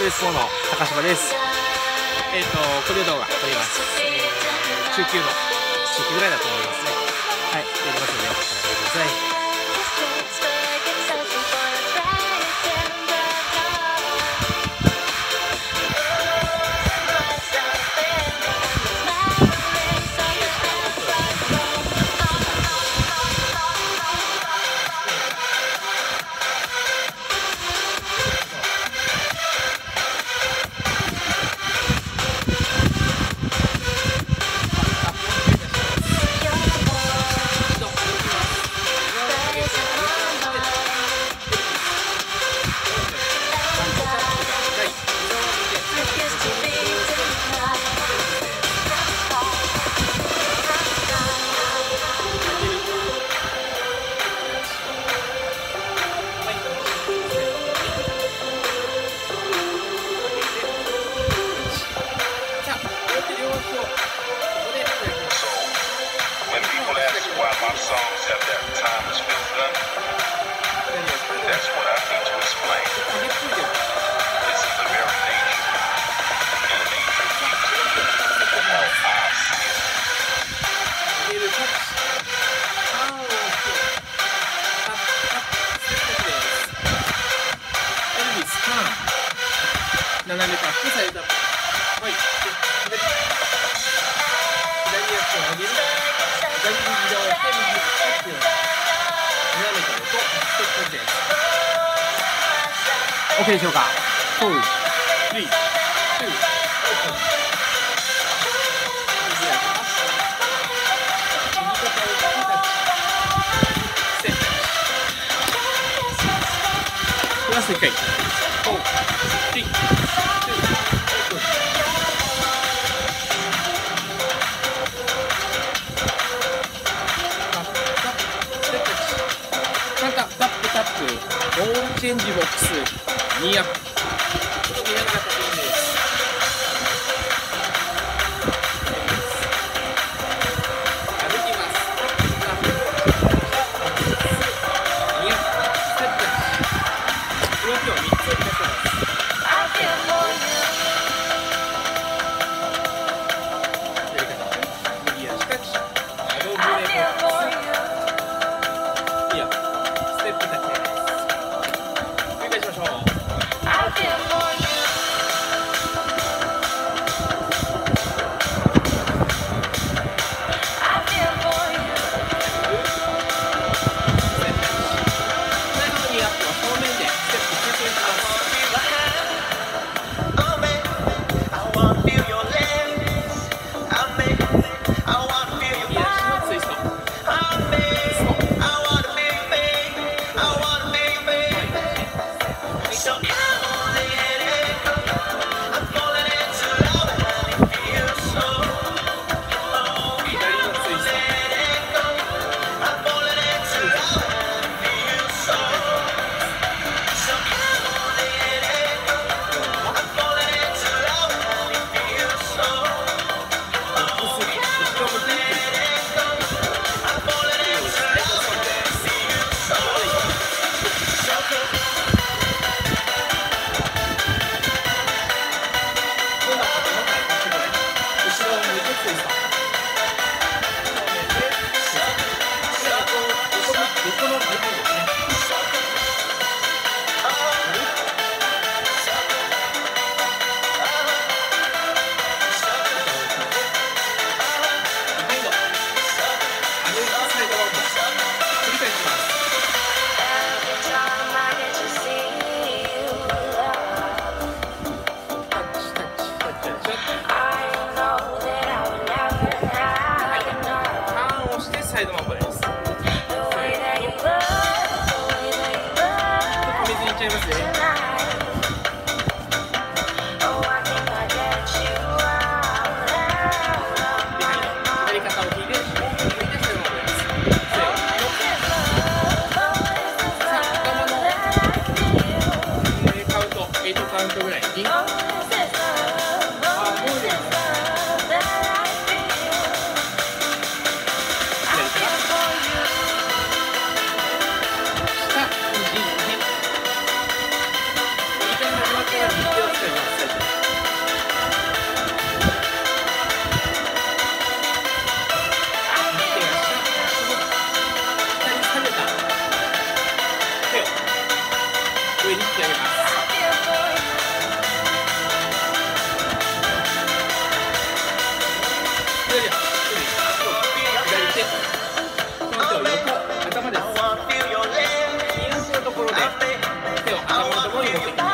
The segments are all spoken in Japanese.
トレス4の高島です。これ動画撮ります。中級ぐらいだと思いますね。はい、やりますので、よかったら見てください。My songs have that timeless feel to them. That's what I need to explain. This is the very nature, and the nature of music, how I see it. 斜めタップ、サイドタップ。はい。左足を上げる。左右をして、右タップ。斜めからとステップです。OK でしょうか。4、3、2、オープン。右足アップ。右肩をタッチ。ステップ。プラス1回。4、3、2、オープン。タップ、ボールチェンジボックス、2アップ。ちょっと見ながら確認です。歩きます。タップ、2アップ、ステップ。動きを3つ出せます。やり方、右足タッチ、アドブレボックス、2アップ。ステップだけです。繰り返しましょう。最後の2アップは正面でステップ中継します。右足のツイスト。サイドマンボです。ちょっと水にいっちゃいますね。左肩を引いて、左でサイドマンボです。さあ、頭のカウント、8カウントぐらいに。上に引き上げます。左手、この手を横、頭です。右足のところで手を頭のところに持っていきます。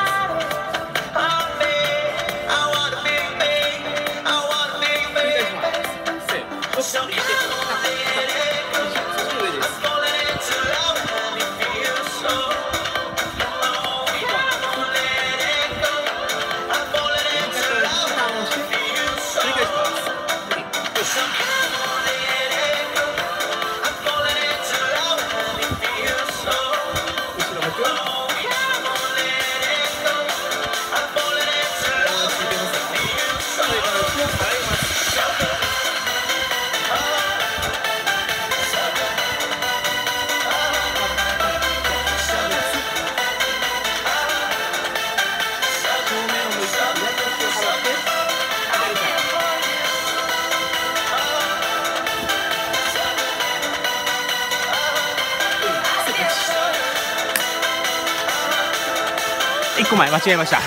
1個前間違えました。ス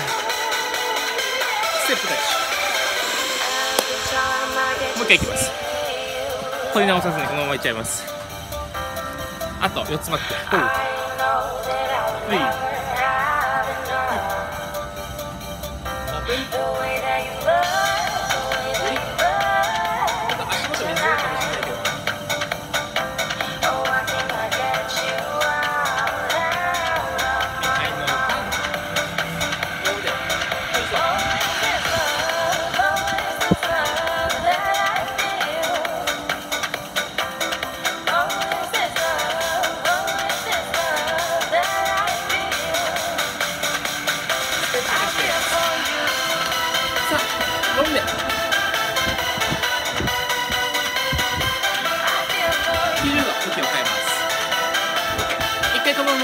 テップタッチ。もう一回いきます。取り直さずにこのままいっちゃいます。あと4つ待って。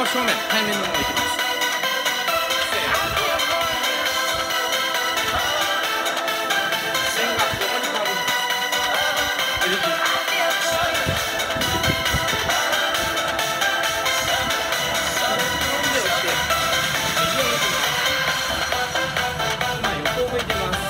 正面、対面のままいきます。線が横に変わります。L字。横を向いてます。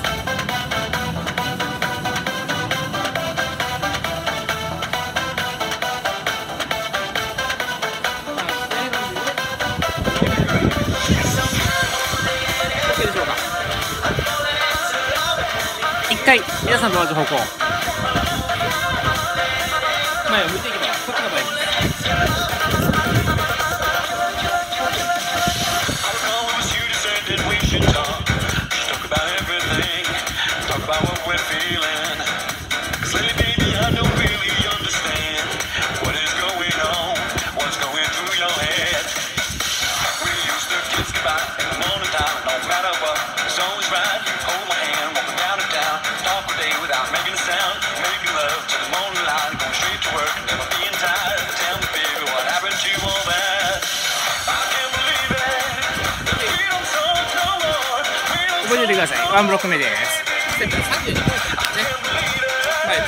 1回皆さんと同じ方向、前を向いていけばこっちが前です。覚えておいてください。1ブロック目です。ステップ32ポイントですね。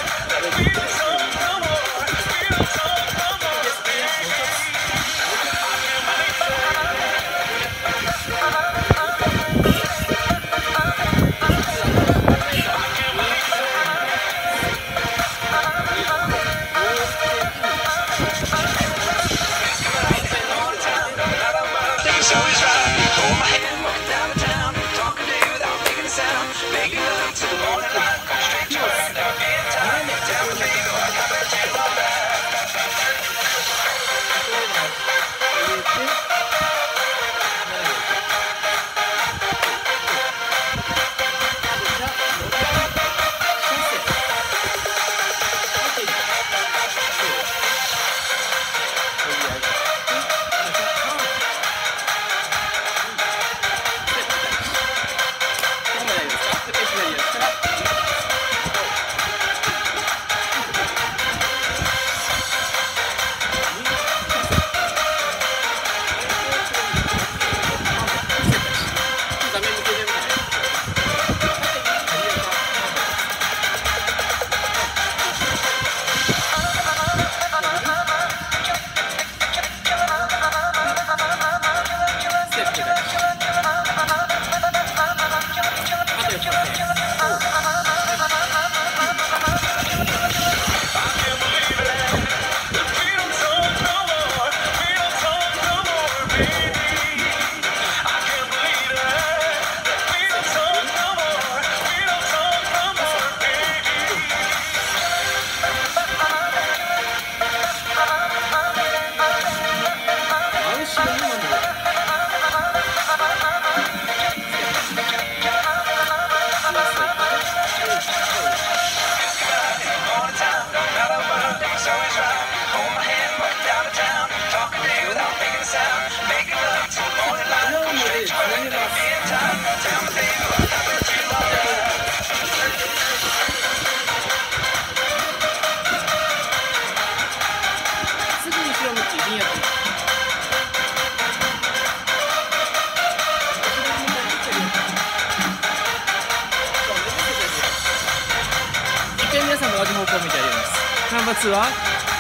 バー2は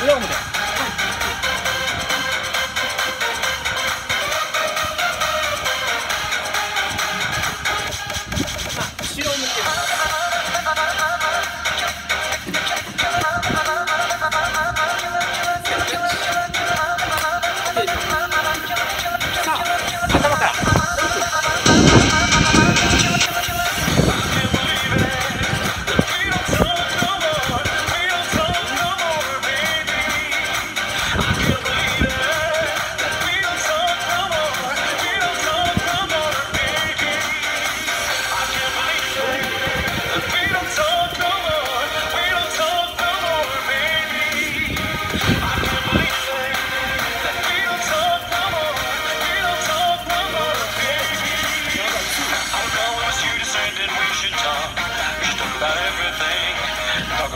裏表。後ろを向けます。さあ、頭から。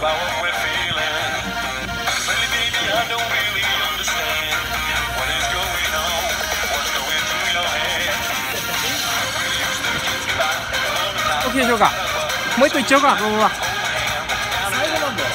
About what we're feeling. Lately, baby, I don't really understand what is going on, what's going through your head. We used to kiss goodbye. OK でしょうか。もう一個いっちゃおうか、このまま。最後なんだよ。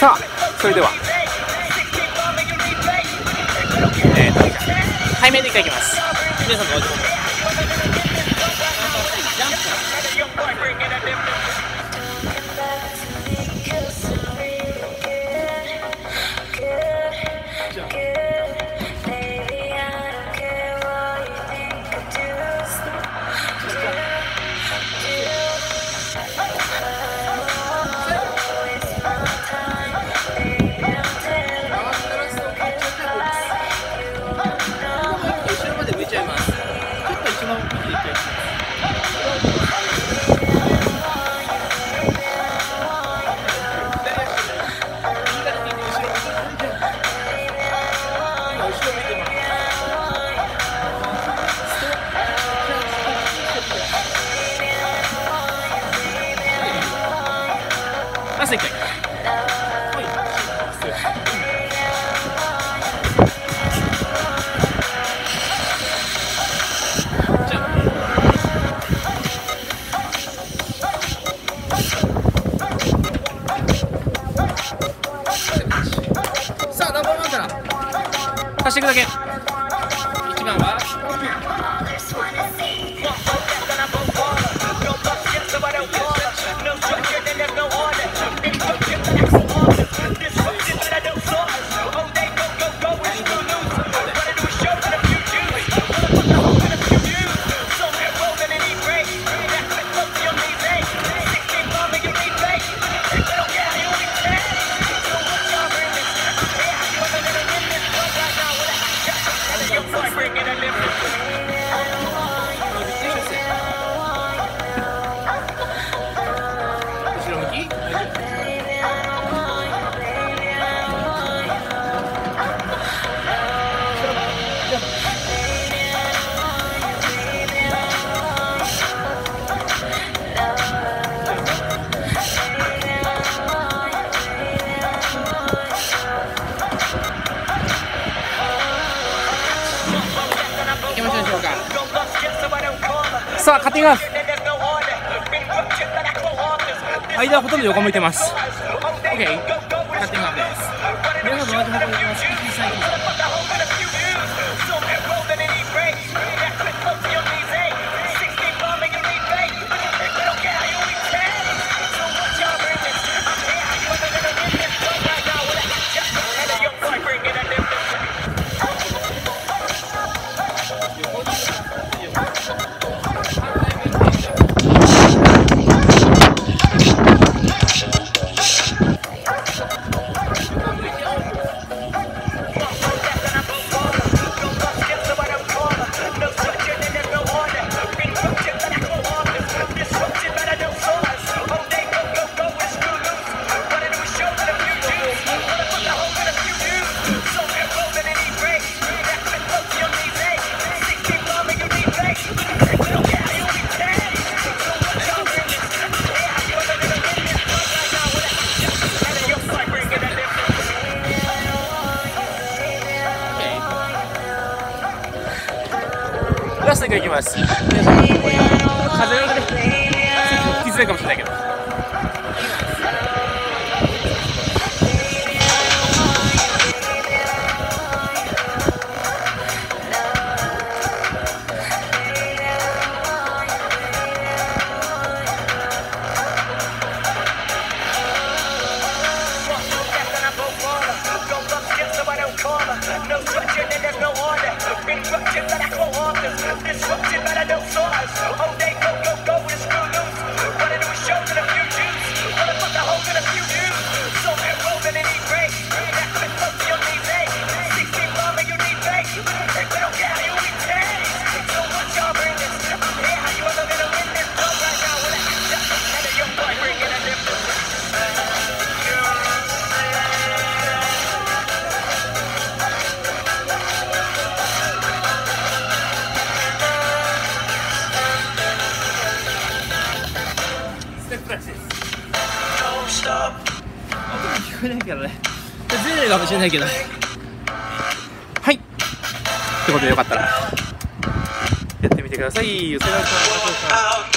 さあ、それでは背面で1回いきます。皆さんと同じことでラスト1回。さあ、ナンバーワンから足していくだけ。1番はさあ、カッティングアウト。間はほとんど横向いてます。 OK、 カッティングアップです。皆さんと同じ方向に行きます。1、2、3、4。ラスト1回いきます。皆さん、風の音で聞きづらいかもしれないけど。聞こえないからね、ずれるかもしれないけど、はい、ってことでよかったらやってみてください。さよなら。